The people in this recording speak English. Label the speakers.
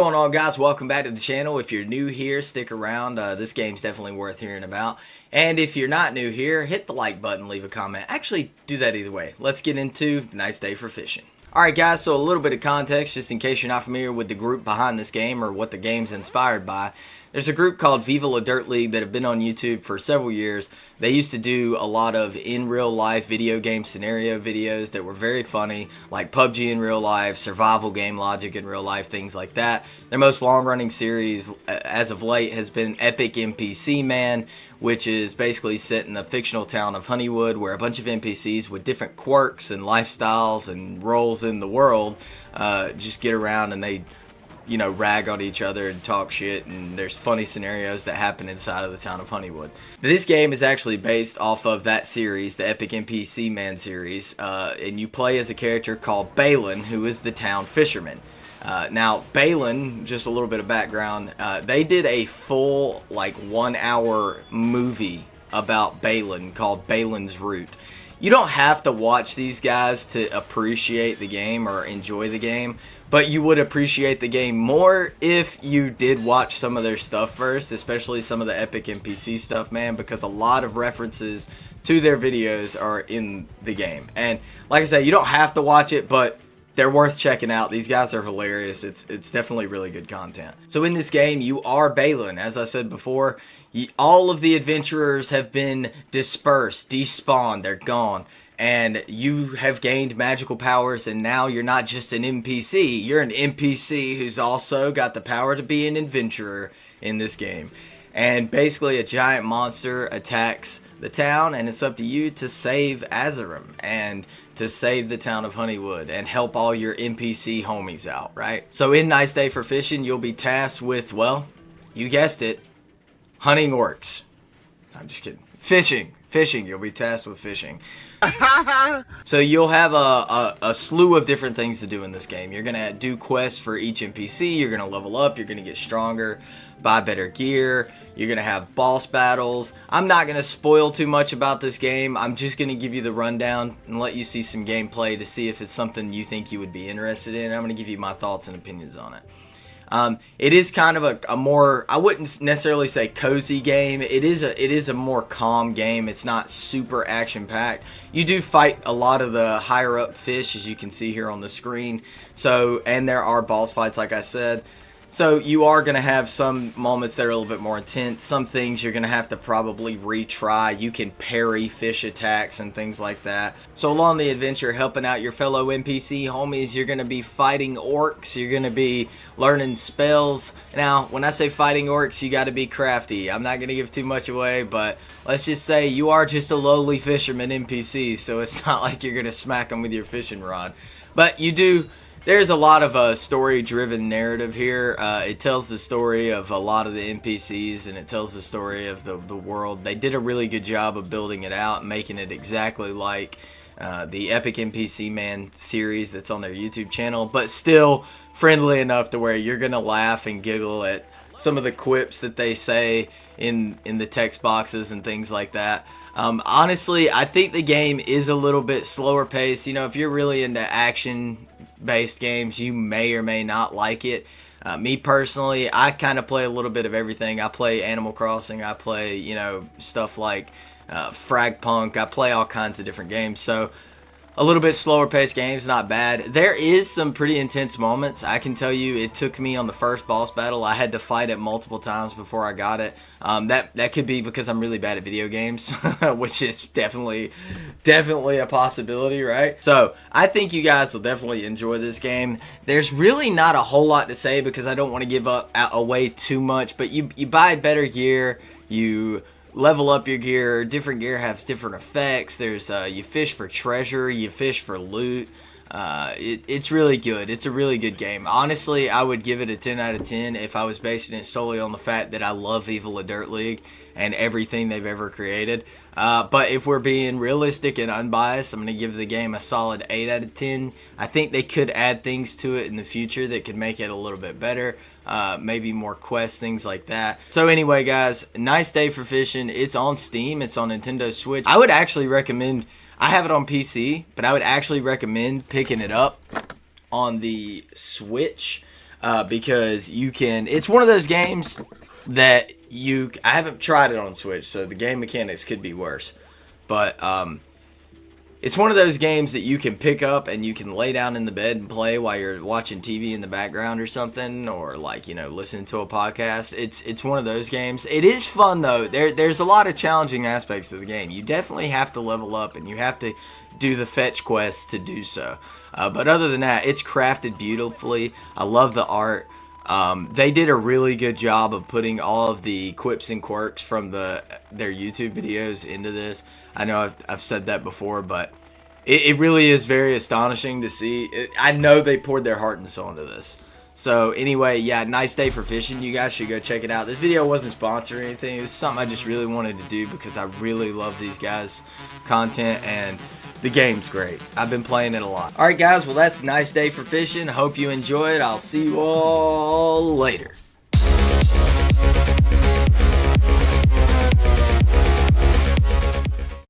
Speaker 1: What's going on, guys? Welcome back to the channel. If you're new here, stick around. This game's definitely worth hearing about. And if you're not new here, hit the like button, leave a comment. Actually, do that either way. Let's get into Nice Day for Fishing. Alright guys, so a little bit of context just in case you're not familiar with the group behind this game or what the game's inspired by. There's a group called Viva La Dirt League that have been on YouTube for several years. They used to do a lot of in real life video game scenario videos that were very funny, like PUBG in real life, survival game logic in real life, things like that. Their most long running series as of late has been Epic NPC Man, which is basically set in the fictional town of Honeywood, where a bunch of NPCs with different quirks and lifestyles and roles in the world just get around and they rag on each other and talk shit, and there's funny scenarios that happen inside of the town of Honeywood. This game is actually based off of that series, the Epic NPC Man series, and you play as a character called Balin, who is the town fisherman. Now, Balin, just a little bit of background, they did a full, 1 hour movie about Balin called Balin's Route. You don't have to watch these guys to appreciate the game or enjoy the game, but you would appreciate the game more if you did watch some of their stuff first, especially some of the Epic NPC stuff, man, because a lot of references to their videos are in the game. And like I said, you don't have to watch it, but they're worth checking out. These guys are hilarious. It's definitely really good content. So in this game, you are Balin. As I said before, all of the adventurers have been dispersed, despawned, they're gone. And you have gained magical powers, and now you're not just an NPC. You're an NPC who's also got the power to be an adventurer in this game. And basically a giant monster attacks the town, and it's up to you to save Azerim and to save the town of Honeywood and help all your NPC homies out, right? So in Nice Day for Fishing, you'll be tasked with, well, you guessed it, hunting orcs. I'm just kidding. Fishing. You'll be tasked with fishing. So you'll have a slew of different things to do in this game. You're going to do quests for each NPC. You're going to level up. You're going to get stronger, buy better gear. You're going to have boss battles. I'm not going to spoil too much about this game. I'm just going to give you the rundown and let you see some gameplay to see if it's something you think you would be interested in. I'm going to give you my thoughts and opinions on it. It is kind of a more, I wouldn't necessarily say cozy game. It is a more calm game. It's not super action packed. You do fight a lot of the higher up fish, as you can see here on the screen. So, and there are boss fights, like I said. So you are going to have some moments that are a little bit more intense. Some things you're going to have to probably retry. You can parry fish attacks and things like that. So along the adventure, helping out your fellow NPC homies, you're going to be fighting orcs. You're going to be learning spells. Now, when I say fighting orcs, you got to be crafty. I'm not going to give too much away, but let's just say you are just a lowly fisherman NPC, so it's not like you're going to smack them with your fishing rod. But you do... There's a lot of story-driven narrative here. It tells the story of a lot of the NPCs, and it tells the story of the world. They did a really good job of building it out and making it exactly like the Epic NPC Man series that's on their YouTube channel, but still friendly enough to where you're going to laugh and giggle at some of the quips that they say in the text boxes and things like that. Honestly, I think the game is a little bit slower paced. You know, if you're really into action-based games, you may or may not like it. Me personally, I kind of play a little bit of everything. I play Animal Crossing. I play, stuff like Fragpunk. I play all kinds of different games. So a little bit slower paced games, not bad. There is some pretty intense moments. I can tell you it took me on the first boss battle. I had to fight it multiple times before I got it. That could be because I'm really bad at video games, which is definitely a possibility, right? So I think you guys will definitely enjoy this game. There's really not a whole lot to say because I don't want to give away too much, but you buy better gear, you level up your gear. Different gear has different effects. There's you fish for treasure, you fish for loot. It's really good. It's a really good game. Honestly, I would give it a 10 out of 10 if I was basing it solely on the fact that I love Viva La Dirt League and everything they've ever created. But if we're being realistic and unbiased, I'm going to give the game a solid 8 out of 10. I think they could add things to it in the future that could make it a little bit better. Maybe more quests, things like that. So anyway, guys, Nice Day for Fishing. It's on Steam. It's on Nintendo Switch. I would actually recommend... I have it on PC, but I would actually recommend picking it up on the Switch. because you can. It's one of those games that I haven't tried it on Switch, so the game mechanics could be worse. But it's one of those games that you can pick up and you can lay down in the bed and play while you're watching TV in the background or something, or like, listening to a podcast. It's one of those games. It is fun though. There's a lot of challenging aspects of the game. You definitely have to level up and you have to do the fetch quests to do so. But other than that, it's crafted beautifully. I love the art. They did a really good job of putting all of the quips and quirks from their YouTube videos into this. I know I've said that before, but it really is very astonishing to see. I know they poured their heart and soul into this. So anyway, yeah, nice day for fishing. You guys should go check it out. This video wasn't sponsored or anything. It's something I just really wanted to do because I really love these guys' content, and the game's great. I've been playing it a lot. Alright guys, well that's Nice Day for Fishing. Hope you enjoyed. I'll see you all later.